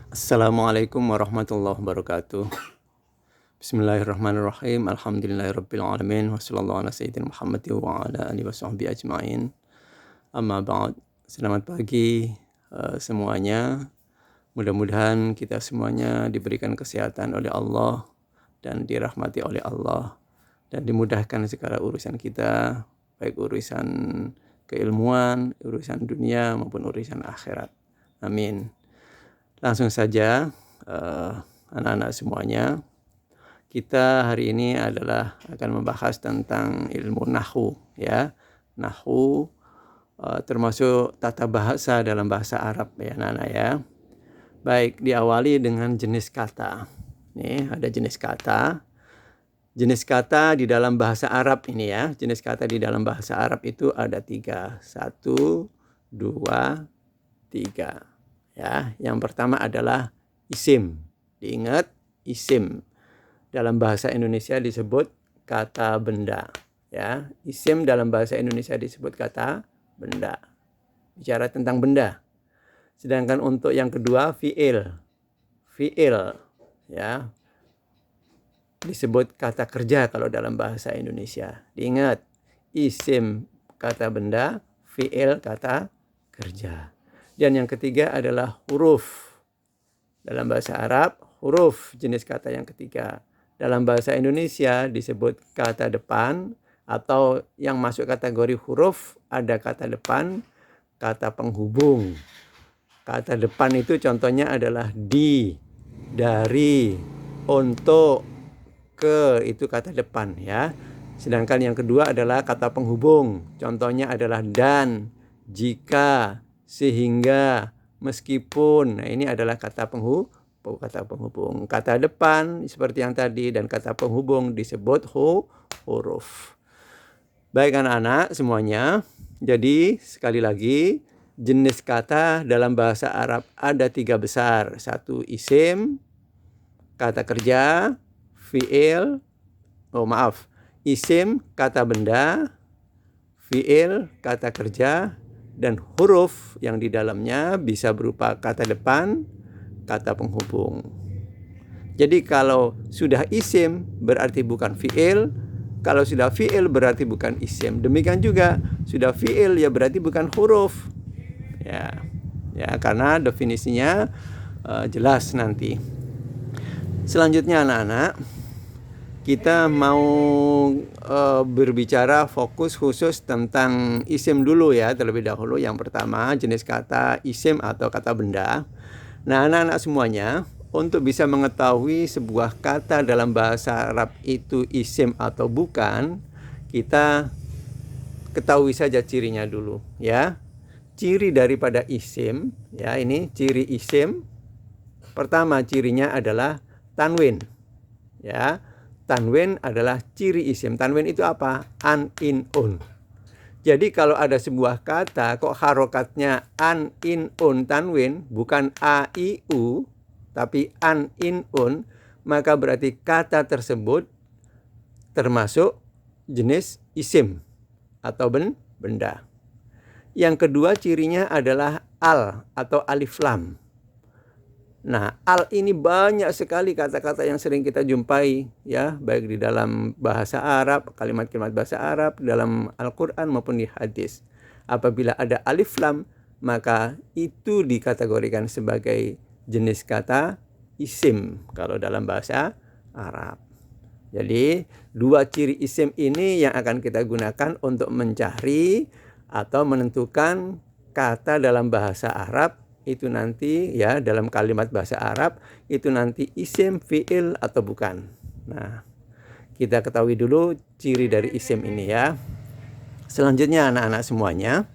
Assalamualaikum warahmatullahi wabarakatuh. Bismillahirrahmanirrahim. Alhamdulillahirabbil alamin wasallallahu ala sayyidina Muhammad wa ala alihi washabbihi ajmain. Amma ba'd. Selamat pagi semuanya. Mudah-mudahan kita semuanya diberikan kesehatan oleh Allah dan dirahmati oleh Allah dan dimudahkan segala urusan kita, baik urusan keilmuan, urusan dunia maupun urusan akhirat. Amin. Langsung saja anak-anak semuanya, kita hari ini akan membahas tentang ilmu nahwu ya. Nahwu termasuk tata bahasa dalam bahasa Arab ya anak-anak ya. Baik, diawali dengan jenis kata. Nih ada jenis kata. Jenis kata di dalam bahasa Arab ini ya. Jenis kata di dalam bahasa Arab itu ada 3. 1, 2, 3. Ya, yang pertama adalah isim. Diingat, isim. Dalam bahasa Indonesia disebut kata benda. Ya, isim dalam bahasa Indonesia disebut kata benda. Bicara tentang benda. Sedangkan untuk yang kedua fi'il. Fi'il ya. Disebut kata kerja kalau dalam bahasa Indonesia. Diingat, isim kata benda, fi'il kata kerja. Dan yang ketiga adalah huruf. Dalam bahasa Arab, huruf jenis kata yang ketiga. Dalam bahasa Indonesia disebut kata depan, atau yang masuk kategori huruf ada kata depan, kata penghubung. Kata depan itu contohnya adalah di, dari, untuk, ke, itu kata depan ya. Sedangkan yang kedua adalah kata penghubung. Contohnya adalah dan, jika, sehingga, meskipun. Nah, ini adalah kata penghubung. Kata depan seperti yang tadi dan kata penghubung disebut huruf. Baik anak-anak semuanya. Jadi sekali lagi, jenis kata dalam bahasa Arab ada 3 besar. 1 isim, kata kerja, fi'il, isim kata benda, fi'il kata kerja, dan huruf yang di dalamnya bisa berupa kata depan, kata penghubung. Jadi kalau sudah isim berarti bukan fi'il, kalau sudah fi'il berarti bukan isim. Demikian juga sudah fi'il ya berarti bukan huruf. Ya, karena definisinya jelas nanti. Selanjutnya anak-anak, kita mau berbicara fokus khusus tentang isim dulu ya terlebih dahulu. Yang pertama jenis kata isim atau kata benda. Nah anak-anak semuanya, untuk bisa mengetahui sebuah kata dalam bahasa Arab itu isim atau bukan, kita ketahui saja cirinya dulu ya. Ciri daripada isim ya, ini ciri isim. Pertama cirinya adalah tanwin ya. Tanwin adalah ciri isim. Tanwin itu apa? An, in, un. Jadi kalau ada sebuah kata kok harokatnya an, in, un, tanwin, bukan a, i, u, tapi an, in, un, maka berarti kata tersebut termasuk jenis isim atau benda. Yang kedua cirinya adalah al atau alif lam. Nah, al ini banyak sekali kata-kata yang sering kita jumpai ya, baik di dalam bahasa Arab, kalimat-kalimat bahasa Arab, dalam Al-Qur'an maupun di hadis. Apabila ada alif lam, maka itu dikategorikan sebagai jenis kata isim kalau dalam bahasa Arab. Jadi, 2 ciri isim ini yang akan kita gunakan untuk mencari atau menentukan kata dalam bahasa Arab itu nanti ya, dalam kalimat bahasa Arab itu nanti isim, fi'il atau bukan. Nah, kita ketahui dulu ciri dari isim ini ya. Selanjutnya anak-anak semuanya,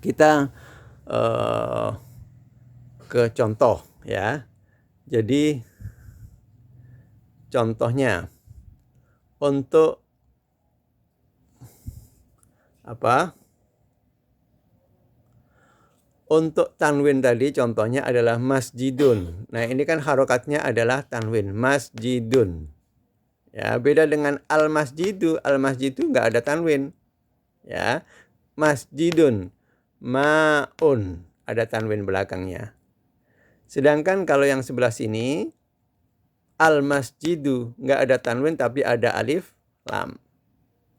kita ke contoh ya. Jadi contohnya untuk apa? Untuk tanwin tadi contohnya adalah masjidun. Nah ini kan harokatnya adalah tanwin, masjidun. Ya, beda dengan al-masjidu. Al-masjidu nggak ada tanwin. Ya, masjidun, ma'un, ada tanwin belakangnya. Sedangkan kalau yang sebelah sini, al-masjidu, nggak ada tanwin tapi ada alif lam.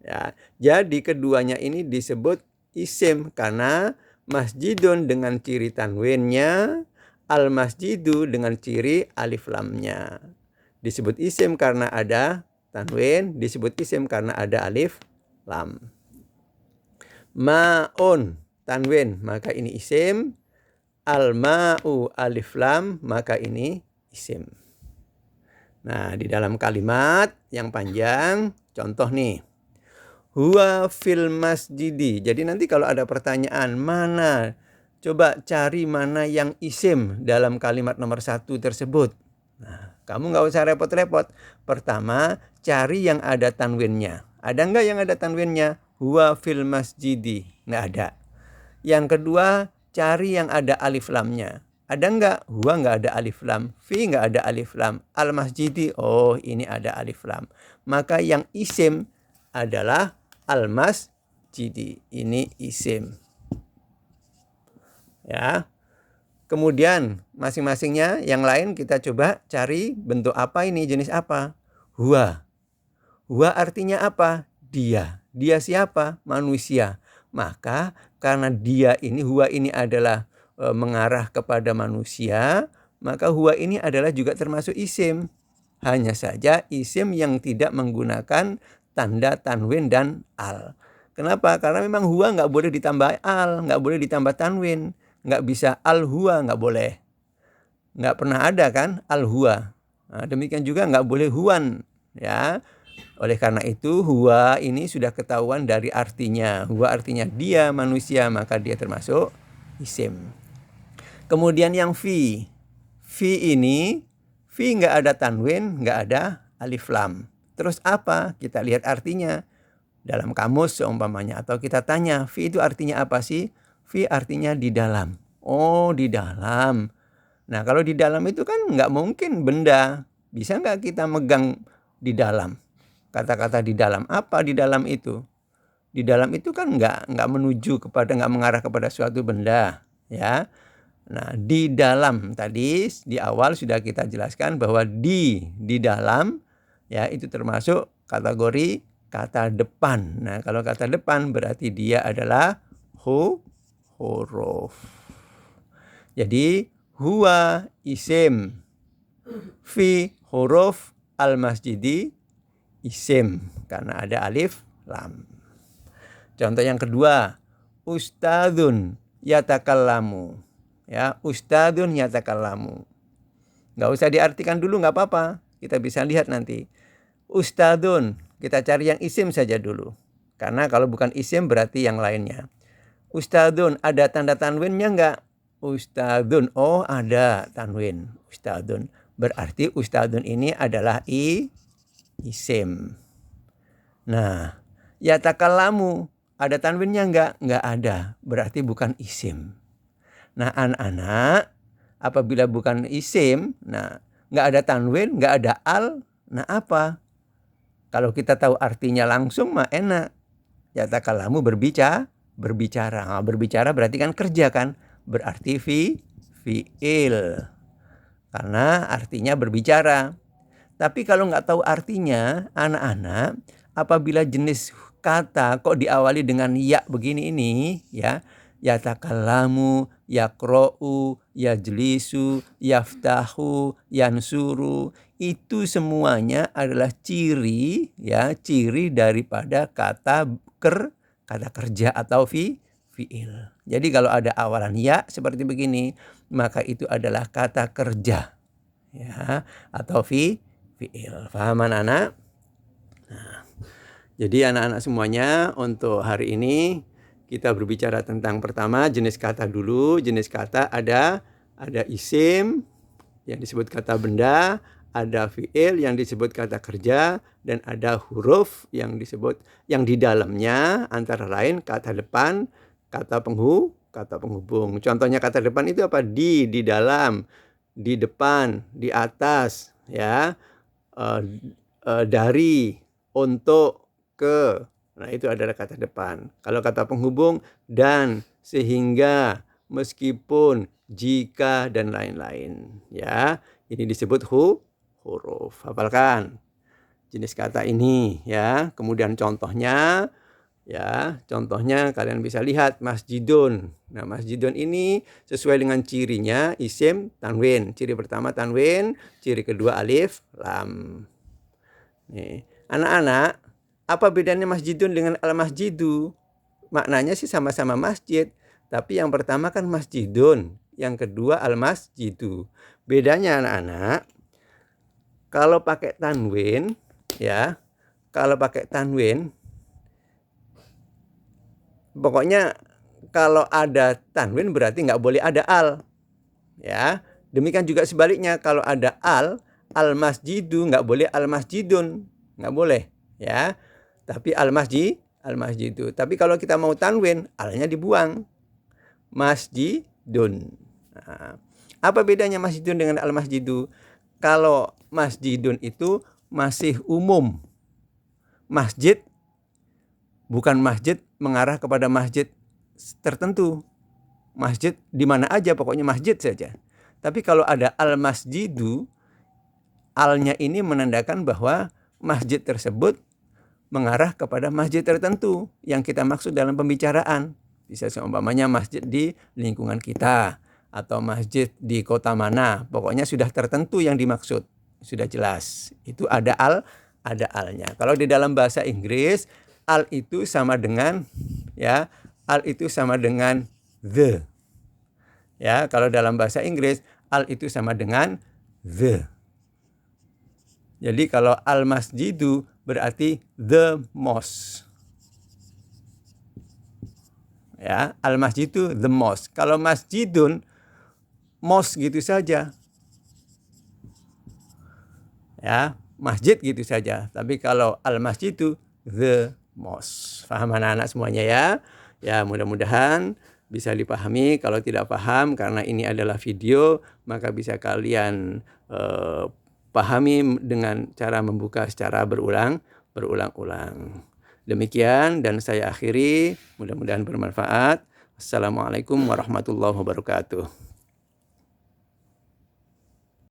Ya, jadi keduanya ini disebut isim karena masjidun dengan ciri tanwinnya, al-masjidu dengan ciri alif lamnya. Disebut isim karena ada tanwin, disebut isim karena ada alif lam. Ma'un tanwin, maka ini isim. Al-ma'u alif lam, maka ini isim. Nah, di dalam kalimat yang panjang, contoh nih. Huwa fil masjidi. Jadi nanti kalau ada pertanyaan, mana? Coba cari mana yang isim dalam kalimat nomor 1 tersebut. Nah, kamu nggak usah repot-repot. Pertama, cari yang ada tanwinnya. Ada nggak yang ada tanwinnya? Huwa fil masjidi. Nggak ada. Yang kedua, cari yang ada alif lamnya. Ada nggak? Huwa nggak ada alif lam. Fi nggak ada alif lam. Al masjidi, oh ini ada alif lam. Maka yang isim adalah al-masjidi. Ini isim. Ya. Kemudian masing-masingnya yang lain kita coba cari bentuk apa ini, jenis apa? Huwa. Huwa artinya apa? Dia. Dia siapa? Manusia. Maka karena dia ini, huwa ini adalah mengarah kepada manusia, maka huwa ini adalah juga termasuk isim. Hanya saja isim yang tidak menggunakan tanda tanwin dan al. Kenapa? Karena memang huwa nggak boleh ditambah al, nggak boleh ditambah tanwin. Nggak bisa al huwa, nggak boleh. Nggak pernah ada kan al huwa. Nah, demikian juga nggak boleh huwan. Ya. Oleh karena itu huwa ini sudah ketahuan dari artinya. Huwa artinya dia manusia, maka dia termasuk isim. Kemudian yang fi. Fi ini, fi nggak ada tanwin, nggak ada alif lam. Terus apa? Kita lihat artinya dalam kamus seumpamanya. Atau kita tanya, fi itu artinya apa sih? Fi artinya di dalam. Oh, di dalam. Nah, kalau di dalam itu kan nggak mungkin benda. Bisa nggak kita megang di dalam? Kata-kata di dalam. Apa di dalam itu? Di dalam itu kan nggak nggak mengarah kepada suatu benda. Ya. Nah, di dalam tadi di awal sudah kita jelaskan bahwa di dalam ya itu termasuk kategori kata depan. Nah, kalau kata depan berarti dia adalah huruf. Jadi huwa isim, fi huruf, al masjidi isim karena ada alif lam. Contoh yang kedua, ustadzun yatakallamu. Ya, ustadzun yatakallamu. Nggak usah diartikan dulu, nggak apa-apa. Kita bisa lihat nanti. Ustadzun, kita cari yang isim saja dulu. Karena kalau bukan isim berarti yang lainnya. Ustadzun, ada tanda tanwinnya nggak? Ustadzun, oh ada tanwin. Ustadzun, berarti ustadzun ini adalah isim. Nah, yatakallamu, ada tanwinnya nggak? Nggak ada, berarti bukan isim. Nah, anak-anak, apabila bukan isim, nah nggak ada tanwin, nggak ada al, nah apa? Kalau kita tahu artinya langsung mah enak. Yatakallamu berbicara. Nah, berbicara berarti kan kerja kan? Berarti fi'il. Karena artinya berbicara. Tapi kalau nggak tahu artinya, anak-anak, apabila jenis kata kok diawali dengan ya begini ini, ya, yatakallamu, yaqra'u, yajlisu, yaftahu, yansuru, itu semuanya adalah ciri, ya, ciri daripada kata kerja atau fi'il. Jadi kalau ada awalan ya seperti begini, maka itu adalah kata kerja, ya, atau fi'il. Paham anak-anak? Nah, jadi anak-anak semuanya untuk hari ini kita berbicara tentang pertama jenis kata dulu. Jenis kata ada isim yang disebut kata benda, ada fi'il yang disebut kata kerja, dan ada huruf yang disebut yang di dalamnya antara lain kata depan, kata penghubung. Contohnya kata depan itu apa? Di dalam, di depan, di atas, ya. Dari, untuk, ke. Nah, itu adalah kata depan. Kalau kata penghubung, dan, sehingga, meskipun, jika, dan lain-lain. Ya, ini disebut huruf. Hafalkan jenis kata ini ya. Kemudian contohnya ya, contohnya kalian bisa lihat masjidun. Nah, masjidun ini sesuai dengan cirinya isim tanwin. Ciri pertama tanwin, ciri kedua alif lam. Nih, anak-anak, apa bedanya masjidun dengan al-masjidu? Maknanya sih sama-sama masjid, tapi yang pertama kan masjidun, yang kedua al-masjidu. Bedanya anak-anak, kalau pakai tanwin ya, kalau pakai tanwin, pokoknya kalau ada tanwin berarti nggak boleh ada al. Ya, demikian juga sebaliknya, kalau ada al-masjidu nggak boleh al-masjidun, nggak boleh ya. Tapi al-masjidu. Tapi kalau kita mau tanwin, alnya dibuang. Masjidun. Nah, apa bedanya masjidun dengan al-masjidu? Kalau masjidun itu masih umum. Masjid bukan masjid mengarah kepada masjid tertentu. Masjid di mana aja, pokoknya masjid saja. Tapi kalau ada al-masjidu, alnya ini menandakan bahwa masjid tersebut mengarah kepada masjid tertentu yang kita maksud dalam pembicaraan. Bisa seumpamanya masjid di lingkungan kita atau masjid di kota mana. Pokoknya sudah tertentu yang dimaksud. Sudah jelas. Itu ada alnya. Kalau di dalam bahasa Inggris, al itu sama dengan ya, al itu sama dengan the. Ya, kalau dalam bahasa Inggris, al itu sama dengan the. Jadi kalau al-masjidu berarti the mosque. Ya, al-masjidu the mosque. Kalau masjidun, mosque gitu saja. Ya, masjid gitu saja. Tapi kalau al-masjidu the mosque. Paham anak-anak semuanya ya? Ya, mudah-mudahan bisa dipahami. Kalau tidak paham karena ini adalah video, maka bisa kalian pahami dengan cara membuka secara berulang-ulang. Demikian dan saya akhiri, mudah-mudahan bermanfaat. Assalamualaikum warahmatullahi wabarakatuh.